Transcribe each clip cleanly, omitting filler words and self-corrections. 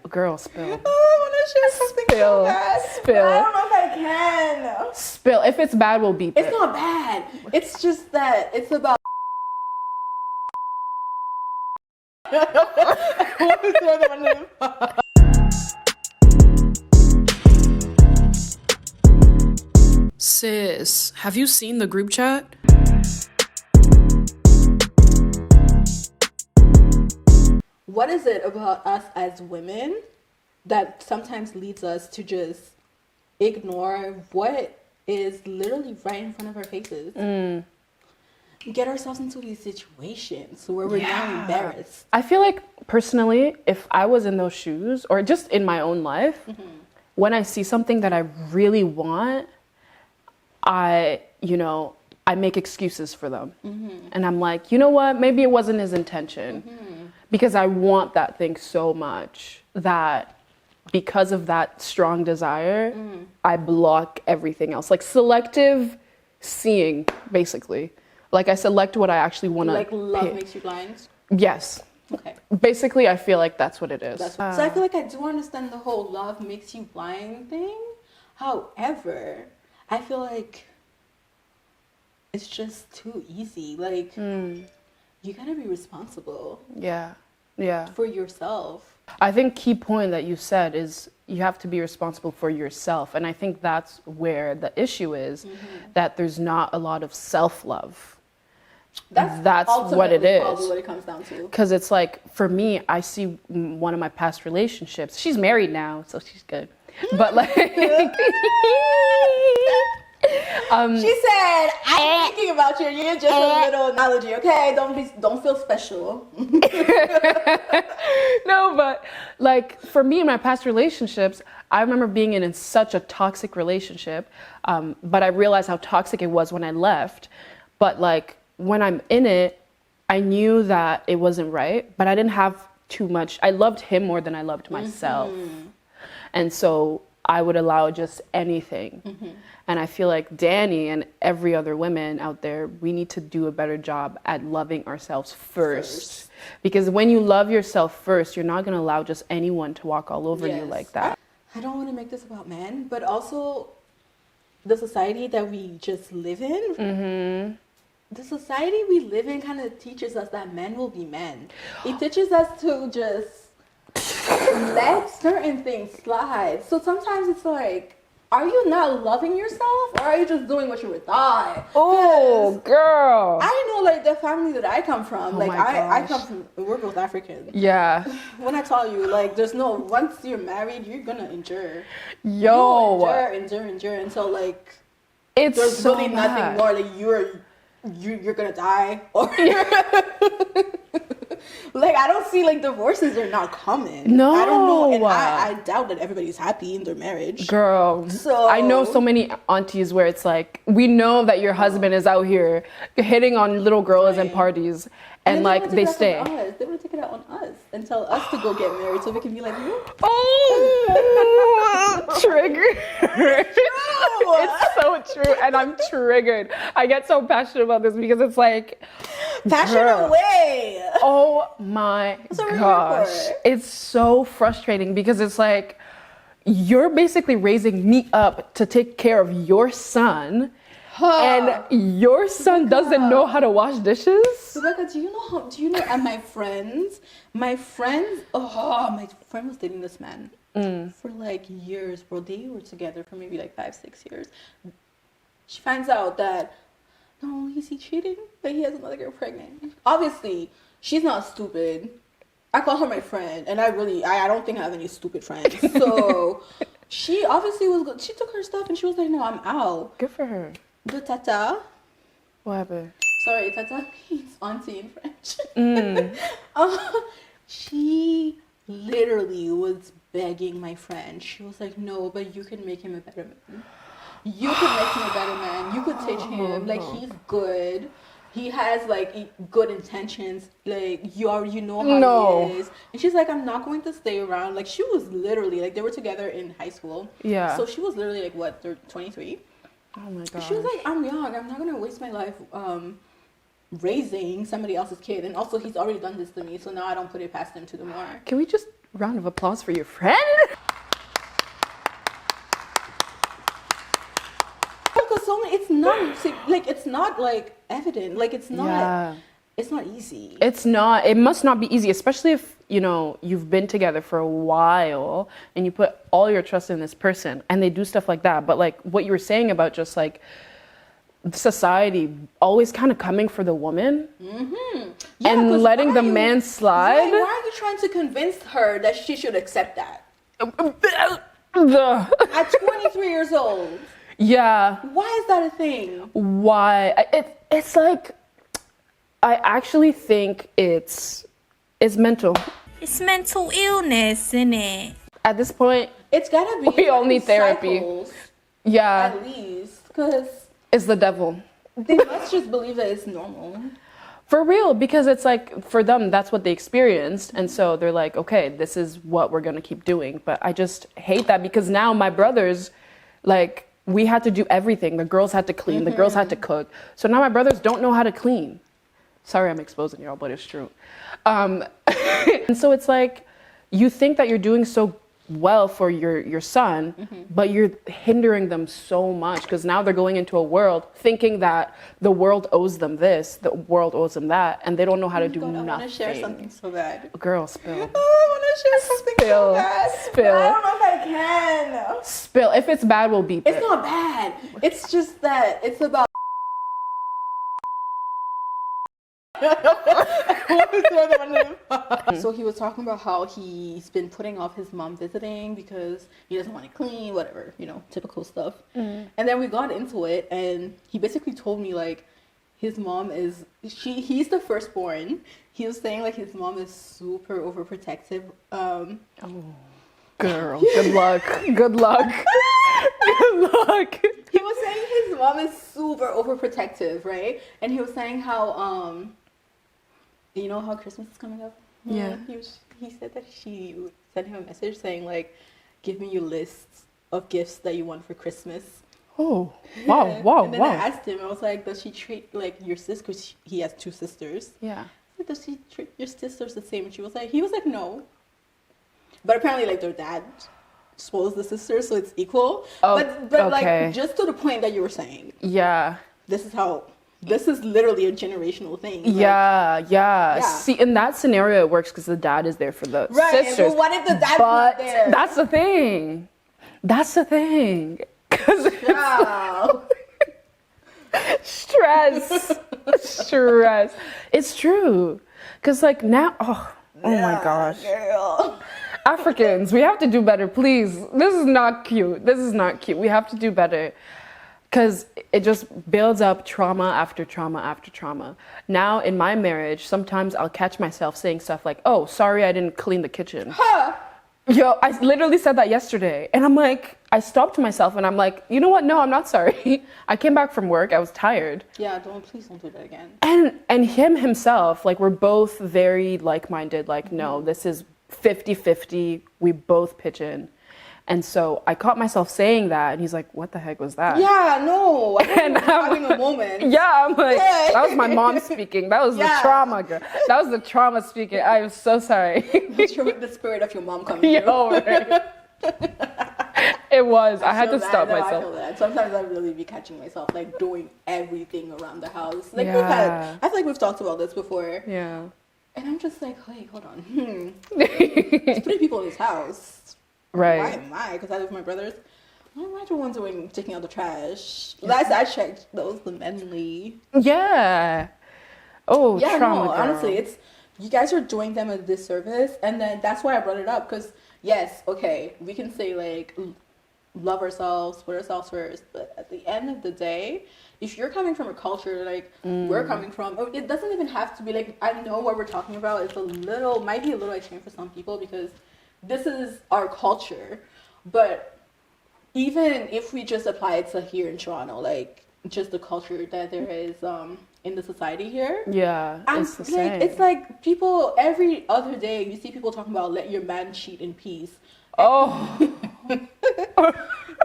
Girl, spill. Oh, I want to share something so bad. Spill. I don't know if I can. Spill. If it's bad, we'll beep it. It's not bad. It's just that it's about. Sis, have you seen the group chat? What is it about us as women that sometimes leads us to just ignore what is literally right in front of our faces? Get ourselves into these situations where we're now embarrassed. I feel like personally, if I was in those shoes or just in my own life, when I see something that I really want, I make excuses for them. And I'm like, you know what? Maybe it wasn't his intention. Because I want that thing so much that because of that strong desire, I block everything else. Like selective seeing, basically. Like I select what I actually want to. Like love makes you blind? Yes. Okay. Basically, I feel like that's what it is. So I feel like I do understand the whole love makes you blind thing. However, I feel like it's just too easy. Like, you gotta be responsible. Yeah. For yourself. I think key point that you said is you have to be responsible for yourself. And I think that's where the issue is, that there's not a lot of self-love. That's what it is. Probably what it comes down to. Because it's like, for me, I see one of my past relationships. She's married now, so she's good. But like... she said, I'm thinking about you. You're just a little analogy, okay? Don't feel special. No, but like for me in my past relationships, I remember being in such a toxic relationship, but I realized how toxic it was when I left. But like when I'm in it, I knew that it wasn't right, but I didn't have too much. I loved him more than I loved myself. And so I would allow just anything. And I feel like Danny and every other woman out there, we need to do a better job at loving ourselves first. Because when you love yourself first, you're not going to allow just anyone to walk all over you like that. I don't want to make this about men, but also the society that we just live in. The society we live in kind of teaches us that men will be men. It teaches us to just let certain things slide. So sometimes it's like, are you not loving yourself, or are you just doing what you were taught? Oh, girl. I know, like, the family that I come from, like, I gosh. come from, we're both African. Yeah. When I tell you, like, once you're married, you're gonna endure. Yo. Endure until, like, It's there's so really bad. nothing more, like, you're gonna die, or... Like, I don't see, like, divorces are not common. No. I don't know, and I doubt that everybody's happy in their marriage. Girl, So I know so many aunties where it's like, we know that your husband is out here hitting on little girls and parties, and like they stay. They want to take it out on us and tell us to go get married so we can be like, oh, trigger. It's so true, and I'm triggered. I get so passionate about this because it's like, passion away. Oh my gosh. It's so frustrating because it's like, you're basically raising me up to take care of your son, and your son doesn't know how to wash dishes? Rebecca, do you know, and my friend was dating this man for like years, bro. They were together for maybe like 5-6 years. She finds out that not only is he cheating, but he has another girl pregnant. Obviously, she's not stupid. I call her my friend, and I don't think I have any stupid friends. So she obviously was good. She took her stuff and she was like, no, I'm out. Good for her. The tata. What happened? Sorry, tata means auntie in French. She literally was begging my friend. She was like, no, but you can make him a better man. You could make him a better man. You could teach him. Like, he's good. He has, like, good intentions. Like, you know how he is. And she's like, I'm not going to stay around. Like, she was literally, like, they were together in high school. Yeah. So she was literally, like, what, 23? Oh, my gosh. She was like, I'm young. I'm not going to waste my life raising somebody else's kid. And also, he's already done this to me. So now I don't put it past him to do more. Can we just Round of applause for your friend. Because it's not like evident. Like it's not. Yeah. It's not easy. It's not. It must not be easy, especially if you've been together for a while and you put all your trust in this person and they do stuff like that. But like what you were saying about just like society always kind of coming for the woman and letting the man slide. Why are you trying to convince her that she should accept that? At 23 years old. Yeah. Why is that a thing? Why? It's like, I actually think it's mental. It's mental illness, isn't it? At this point, It's gotta be. we all need therapy. Cycles, Yeah. at least, because It's the devil. they must just believe that it's normal. For real, because it's like, for them, that's what they experienced. And so they're like, okay, this is what we're going to keep doing. But I just hate that because now my brothers, like, we had to do everything. The girls had to clean, the girls had to cook. So now my brothers don't know how to clean. Sorry, I'm exposing y'all, but it's true. And so it's like, you think that you're doing so well for your son, but you're hindering them so much because now they're going into a world thinking that the world owes them this, the world owes them that, and they don't know how to do God, nothing. I want to share something so bad. Girl, spill. Oh, I want to share something Spill. so bad. Spill. But I don't know if I can. Spill. If it's bad, we'll beep It's it. not bad. It's just that it's about. So he was talking about how he's been putting off his mom visiting because he doesn't want to clean, whatever, typical stuff. And then we got into it, and he basically told me like his mom he's the firstborn. He was saying like his mom is super overprotective. Girl, good luck. Good luck. Good luck. He was saying his mom is super overprotective, right? And he was saying how you know how Christmas is coming up? Yeah. He said that she sent him a message saying like, give me your lists of gifts that you want for Christmas. Oh, wow, wow, And then wow. I asked him, I was like, does she treat like your sister, because he has 2 sisters. Yeah. Does she treat your sisters the same? And he was like, no. But apparently like their dad spoils the sisters, so it's equal. Oh, but okay. like just to the point that you were saying, Yeah. this is literally a generational thing. Like, Yeah. See, in that scenario, it works because the dad is there for the sisters. But what if the dad's But not there? that's the thing. That's the thing. Because Wow. stress. It's true. Because like now, oh my gosh. Girl. Africans, we have to do better, please. This is not cute. We have to do better. Because it just builds up trauma after trauma after trauma. Now, in my marriage, sometimes I'll catch myself saying stuff like, oh, sorry I didn't clean the kitchen. Huh. Yo, I literally said that yesterday. And I'm like, I stopped myself and I'm like, you know what? No, I'm not sorry. I came back from work. I was tired. Yeah, please don't do that again. And himself, like, we're both very like-minded. Like, no, this is 50-50. We both pitch in. And so I caught myself saying that, and he's like, what the heck was that? Yeah, no. I And was having a moment. Yeah, I'm like, Yeah. that was my mom speaking. That was the Yeah. trauma, girl. That was the trauma speaking. I am so sorry. The spirit of your mom coming through. Yo, right. It was. I had to feel stop that. No, I myself. feel that. Sometimes I really be catching myself like doing everything around the house. Like Yeah. I feel like we've talked about this before. Yeah. And I'm just like, wait, hold on. There's 3 people in this house. Right. Why am I? Because I live with my brothers. Why am I the one taking out the trash? Last I checked, that was the manly. Yeah. Oh, Yeah, trauma, no, girl. honestly, you guys are doing them a disservice, and then that's why I brought it up. Because yes, okay, we can say like love ourselves, put ourselves first, but at the end of the day, if you're coming from a culture like we're coming from, it doesn't even have to be like, I know what we're talking about. It's might be a little extreme for some people because this is our culture, but even if we just apply it to here in Toronto, like just the culture that there is in the society here. Yeah, it's the same. It's like people every other day you see people talking about let your man cheat in peace. Oh.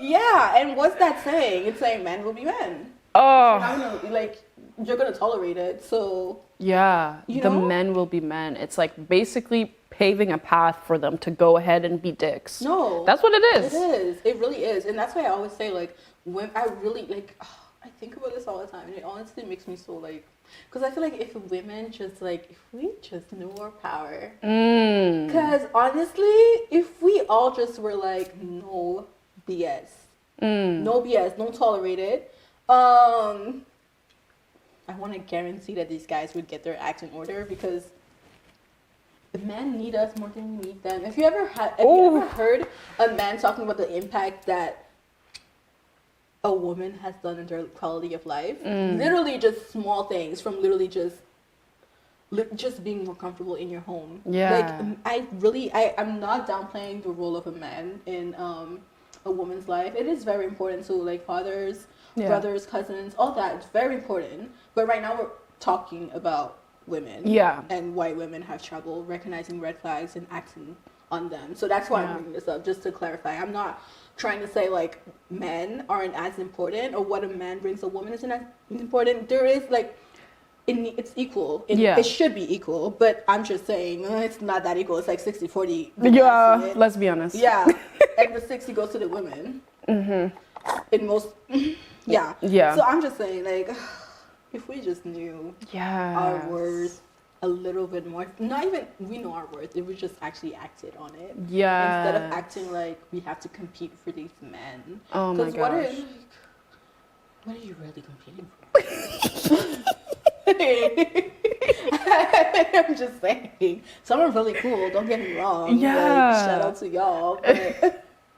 Yeah, and what's that saying? It's saying men will be men. Oh. You're gonna tolerate it, so Yeah, You the know? men will be men. It's like basically paving a path for them to go ahead and be dicks. No. That's what it is. It is. It really is. And that's why I always say, like, when I really, like, I think about this all the time. And it honestly makes me so, like, because I feel like if women just, like, if we just knew our power. Because honestly, if we all just were like, no BS. No BS. Don't tolerate it. I want to guarantee that these guys would get their act in order, because the men need us more than we need them. Have you ever heard a man talking about the impact that a woman has done in their quality of life? Literally just small things, from literally just being more comfortable in your home. Yeah. Like, I'm not downplaying the role of a man in a woman's life. It is very important to, like, fathers, brothers, cousins, all that. It's very important. But right now we're talking about women. Yeah. And white women have trouble recognizing red flags and acting on them. So that's why I'm bringing this up, just to clarify. I'm not trying to say, like, men aren't as important, or what a man brings a woman isn't as important. There is, like, it's equal. It should be equal, but I'm just saying it's not that equal. It's like 60-40. Yeah, let's be honest. Yeah. And the 60 goes to the women. In most, yeah. So I'm just saying, like, if we just knew our worth a little bit more, not even we know our worth, if we just actually acted on it. Yeah. Instead of acting like we have to compete for these men. Oh my gosh. What are you really competing for? I'm just saying. Some are really cool, don't get me wrong. Yeah. Like, shout out to y'all.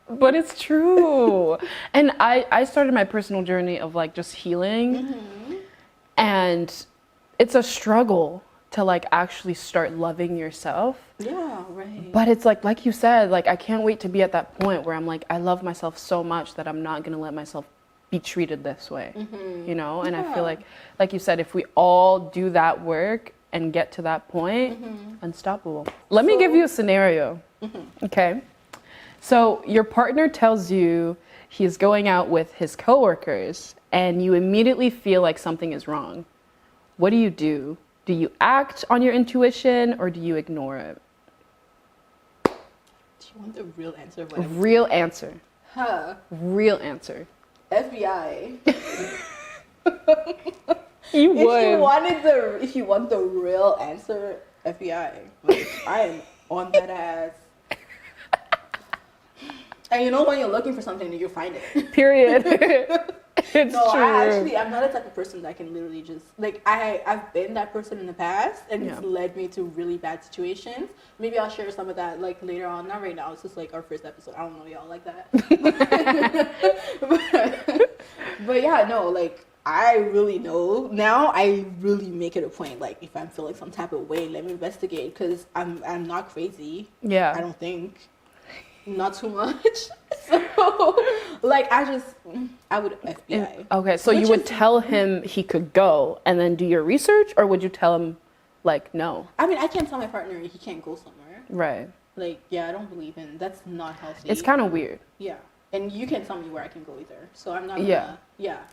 But it's true. And I started my personal journey of, like, just healing. And it's a struggle to, like, actually start loving yourself. Yeah, right. But it's like you said, like, I can't wait to be at that point where I'm like, I love myself so much that I'm not going to let myself be treated this way, you know? And I feel like you said, if we all do that work and get to that point, unstoppable. Let me give you a scenario, okay? So your partner tells you he's going out with his coworkers and you immediately feel like something is wrong. What do? Do you act on your intuition or do you ignore it? Do you want the real answer? Real answer. Huh. Real answer. FBI. If you want the real answer, FBI. Like, I am on that ass. And you know when you're looking for something, you find it. Period. It's no, true. I'm not the type of person that can literally just, like, I've been that person in the past, and it's led me to really bad situations. Maybe I'll share some of that, like, later on. Not right now. It's just, like, our first episode. I don't know y'all like that. but yeah, no, like, I really know now. I really make it a point, like, if I'm feeling some type of way, let me investigate, because I'm not crazy. Yeah. I don't think. Not too much. So, like, I would FBI. Okay, so you would tell him he could go and then do your research, or would you tell him, like, no? I mean, I can't tell my partner he can't go somewhere. Right. Like, yeah, I don't believe in, that's not healthy. It's kind of weird. Yeah. And you can't tell me where I can go either. So I'm not gonna,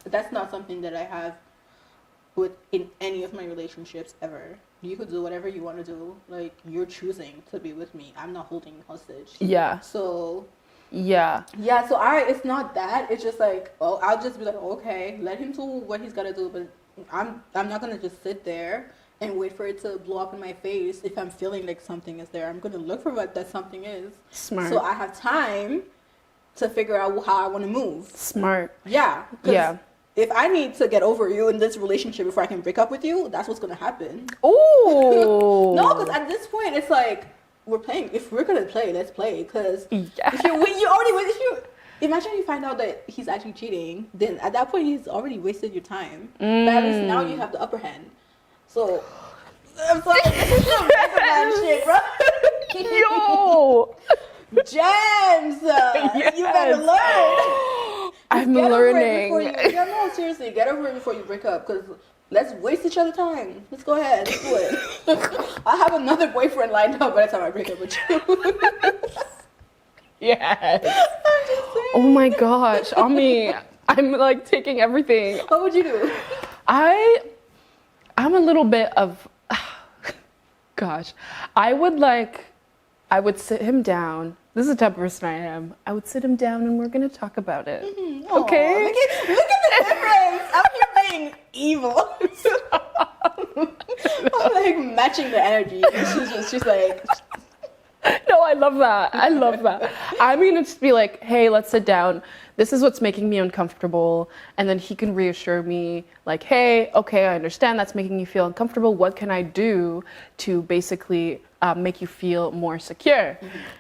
that's not something that I have in any of my relationships ever. You could do whatever you want to do. Like, you're choosing to be with me. I'm not holding you hostage. Yeah. So. Yeah. Yeah, so it's not that. It's just like, well, I'll just be like, okay, let him do what he's got to do. But I'm not going to just sit there and wait for it to blow up in my face. If I'm feeling like something is there, I'm going to look for what that something is. Smart. So I have time to figure out how I want to move. Smart. Yeah. Yeah. If I need to get over you in this relationship before I can break up with you, that's what's going to happen. Ooh. No, because at this point, it's like, we're playing. If we're going to play, let's play. Because if you imagine you find out that he's actually cheating, then at that point, he's already wasted your time. But at least now you have the upper hand. So, I'm sorry, this is some man shit, bro. Yo. Gems, you better learn. I'm learning. No, seriously, get over it before you break up, because let's waste each other's time. Let's go ahead. Let's do it. I have another boyfriend lined up by the time I break up with you. Yes. I'm just saying. Oh my gosh. I mean, I'm like taking everything. What would you do? I'm a little bit of, gosh, I would like I would sit him down. This is the type of person I am. I would sit him down and we're gonna talk about it. Aw, Okay? look at the difference. I'm here being evil. I'm like matching the energy. She's like, No, I love that. I love that. I'm gonna just be like, hey, let's sit down. This is what's making me uncomfortable. And then he can reassure me, like, hey, okay, I understand that's making you feel uncomfortable. What can I do to basically make you feel more secure?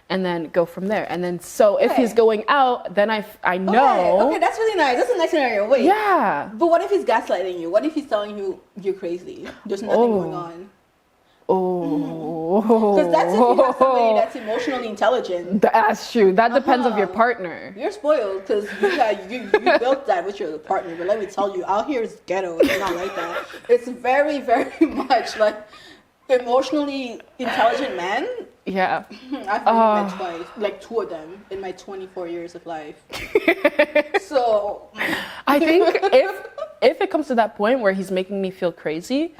And then go from there. And then, so if he's going out, then I know. Okay, that's really nice. That's a nice scenario. Wait. Yeah. But what if he's gaslighting you? What if he's telling you you're crazy? There's nothing going on. Oh. Because that's if you have somebody that's emotionally intelligent. That's true. That depends on your partner. You're spoiled because you built that with your partner. But let me tell you, out here is ghetto. It's not like that. It's very, very much like emotionally intelligent men. Yeah. I've only met twice, like 2 of them in my 24 years of life. So I think if it comes to that point where he's making me feel crazy,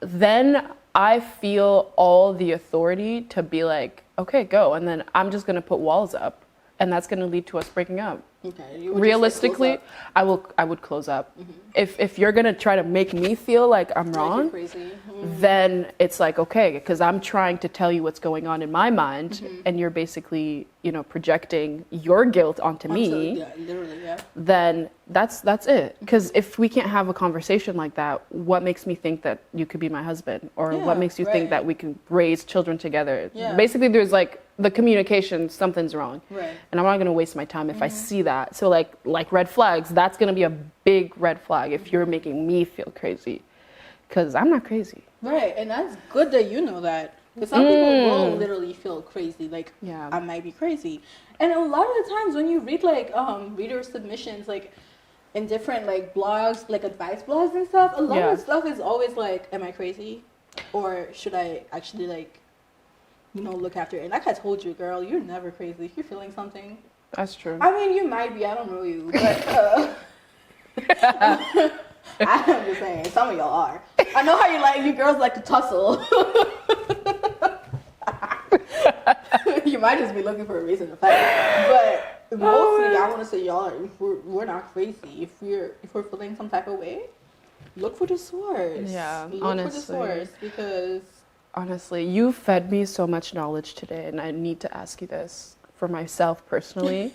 then I feel all the authority to be like, okay, go. And then I'm just going to put walls up. And that's going to lead to us breaking up. okay, Realistically, I would close up. If you're going to try to make me feel like I'm wrong, crazy. then it's like, okay, because I'm trying to tell you what's going on in my mind, and you're basically, projecting your guilt onto me. Yeah, literally, yeah. Then that's it. Because if we can't have a conversation like that, what makes me think that you could be my husband? Or what makes you think that we can raise children together? Yeah. Basically, there's like the communication, something's wrong. Right. And I'm not going to waste my time if I see that. So like red flags, that's going to be a big red flag if you're making me feel crazy. Because I'm not crazy. Right, and that's good that you know that. Because some people will literally feel crazy, like, Yeah. I might be crazy. And a lot of the times when you read, like, reader submissions, like, in different, like, blogs, like, advice blogs and stuff, a lot of stuff is always like, am I crazy? Or should I actually, like, look after it? And like I told you, girl, you're never crazy. If you're feeling something. That's true. I mean, you might be. I don't know you. But I'm just saying, some of y'all are. I know how you girls like to tussle. You might just be looking for a reason to fight. But mostly, I want to say y'all, we're not crazy. If we're feeling some type of way, look for the source. Yeah, look honestly. for the source because. Honestly, you fed me so much knowledge today, and I need to ask you this for myself personally.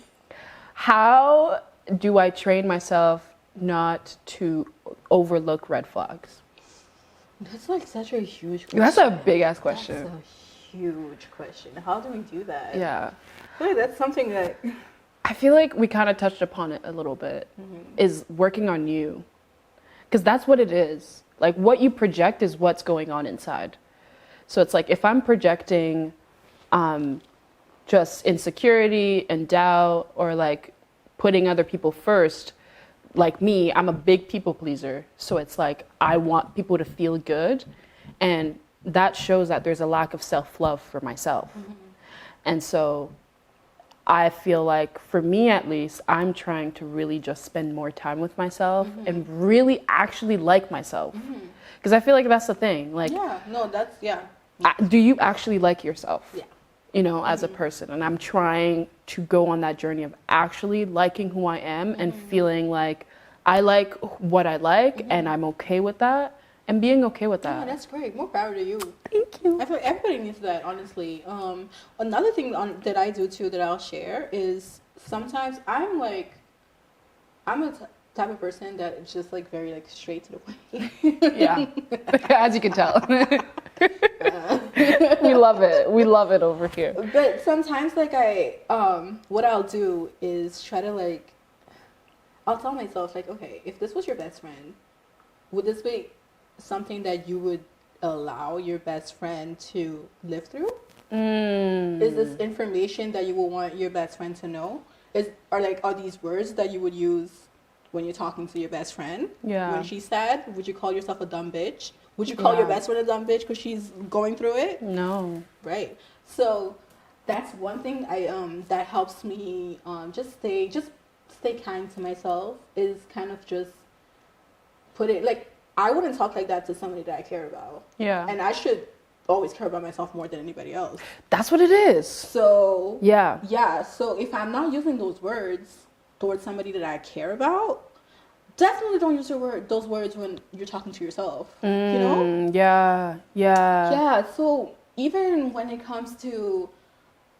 How do I train myself not to overlook red flags? That's like such a huge question. That's a big ass question. That's a huge question. How do we do that? Yeah. I feel like that's something that. I feel like we kind of touched upon it a little bit, is working on you. Because that's what it is. Like, what you project is what's going on inside. So it's like, if I'm projecting just insecurity and doubt, or like putting other people first, like me, I'm a big people pleaser. So it's like, I want people to feel good. And that shows that there's a lack of self-love for myself. And so I feel like, for me at least, I'm trying to really just spend more time with myself and really actually like myself. Because I feel like that's the thing. Like, do you actually like yourself? Yeah. As a person. And I'm trying to go on that journey of actually liking who I am and feeling like I like what I like and I'm okay with that and being okay with that. Yeah, that's great. More power to you. Thank you. I feel like everybody needs that, honestly. Another thing that I do too that I'll share is sometimes I'm a type of person that is just like very like straight to the point. Yeah. As you can tell. We love it. We love it over here. But sometimes like what I'll do is try to like, I'll tell myself like, okay, if this was your best friend, would this be something that you would allow your best friend to live through? Is this information that you will want your best friend to know? Are these words that you would use when you're talking to your best friend? Yeah. When she's sad, would you call yourself a dumb bitch? Would you call your best friend a dumb bitch because she's going through it? No. Right. So that's one thing that helps me just stay kind to myself, is kind of just put it like, I wouldn't talk like that to somebody that I care about. Yeah. And I should always care about myself more than anybody else. That's what it is. So Yeah. So if I'm not using those words towards somebody that I care about, definitely don't use those words when you're talking to yourself. You know? Yeah. Yeah. So even when it comes to,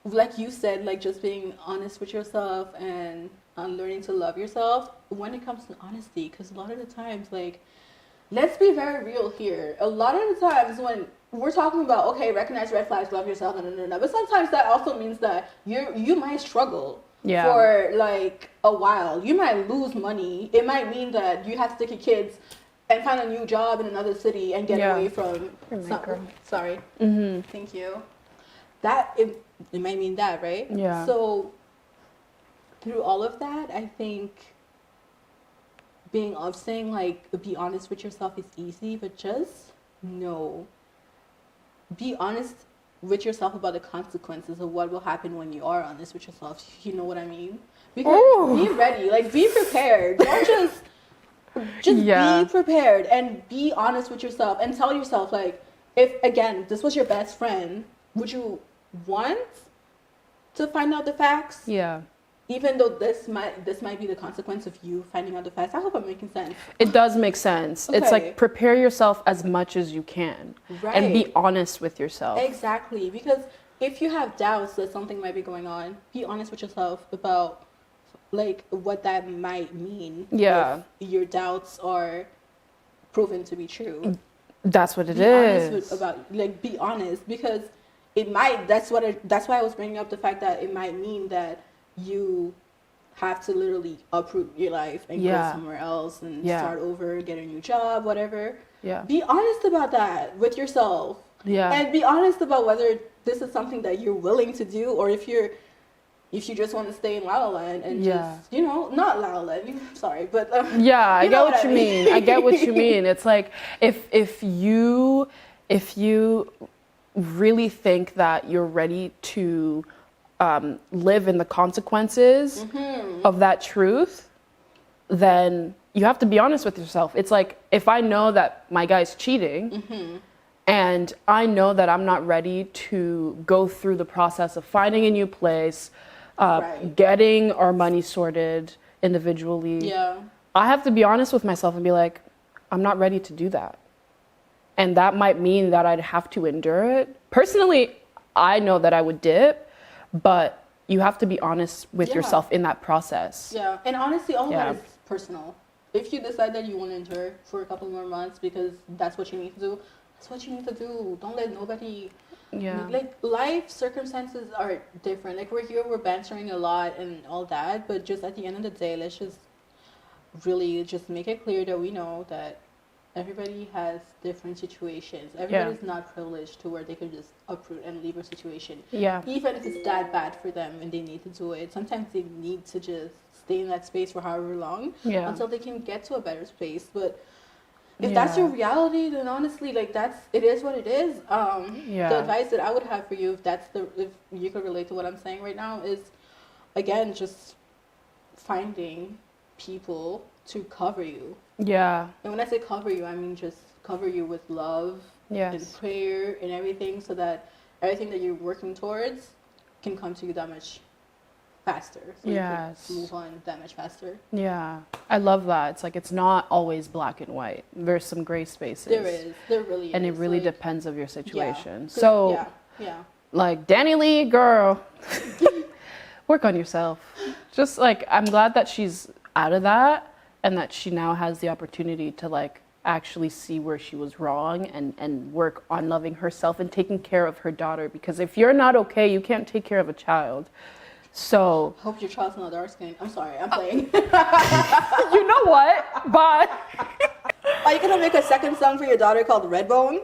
like you said, like just being honest with yourself and learning to love yourself, when it comes to honesty, because a lot of the times, like, let's be very real here. A lot of the times when we're talking about, okay, recognize red flags, love yourself, but sometimes that also means that you might struggle for like a while. You might lose money. It might mean that you have to take your kids and find a new job in another city and get away from. Sorry. Thank you. That it might mean that, right? Yeah. So through all of that, I think saying like be honest with yourself is easy, but just be honest with yourself about the consequences of what will happen when you are honest with yourself. You know what I mean? Because be ready, like be prepared. Don't just be prepared and be honest with yourself and tell yourself, like, if again this was your best friend, would you want to find out the facts? Yeah. Even though this might be the consequence of you finding out the facts. I hope I'm making sense. It does make sense. Okay. It's like prepare yourself as much as you can. Right. And be honest with yourself. Exactly. Because if you have doubts that something might be going on, be honest with yourself about like what that might mean. Yeah. If your doubts are proven to be true. That's what it be is. Be honest, because it might. That's why I was bringing up the fact that it might mean that you have to literally uproot your life and go somewhere else and start over, get a new job, whatever. Yeah. Be honest about that with yourself. Yeah. And be honest about whether this is something that you're willing to do, or if you just want to stay in La La Land and just, not La La Land. Sorry, but I get what you mean. I get what you mean. It's like if you really think that you're ready to live in the consequences of that truth, then you have to be honest with yourself. It's like, if I know that my guy's cheating and I know that I'm not ready to go through the process of finding a new place, getting our money sorted individually, I have to be honest with myself and be like, I'm not ready to do that. And that might mean that I'd have to endure it. Personally, I know that I would dip, but you have to be honest with yourself in that process. Yeah, and honestly, all of that is personal. If you decide that you want to endure for a couple more months because that's what you need to do, that's what you need to do. Don't let nobody... Like, life circumstances are different. Like, we're here, we're bantering a lot and all that, but just at the end of the day, let's just really just make it clear that we know that everybody has different situations. Everybody's not privileged to where they can just uproot and leave a situation. Yeah. Even if it's that bad for them and they need to do it, sometimes they need to just stay in that space for however long until they can get to a better space. But if that's your reality, then honestly, like, it is what it is. The advice that I would have for you, if you could relate to what I'm saying right now, is again just finding people to cover you. Yeah. And when I say cover you, I mean just cover you with love and prayer and everything, so that everything that you're working towards can come to you that much faster. So you can move on that much faster. Yeah. I love that. It's like, it's not always black and white. There's some gray spaces. There is. There really is. And it really depends of your situation. So, like, Danny Lee, girl, work on yourself. Just, like, I'm glad that she's out of that, and that she now has the opportunity to, like, actually see where she was wrong and work on loving herself and taking care of her daughter. Because if you're not okay, you can't take care of a child. So... Hope your child's not dark skinned. I'm sorry, I'm playing. You know what? But... Are you going to make a second song for your daughter called Redbone?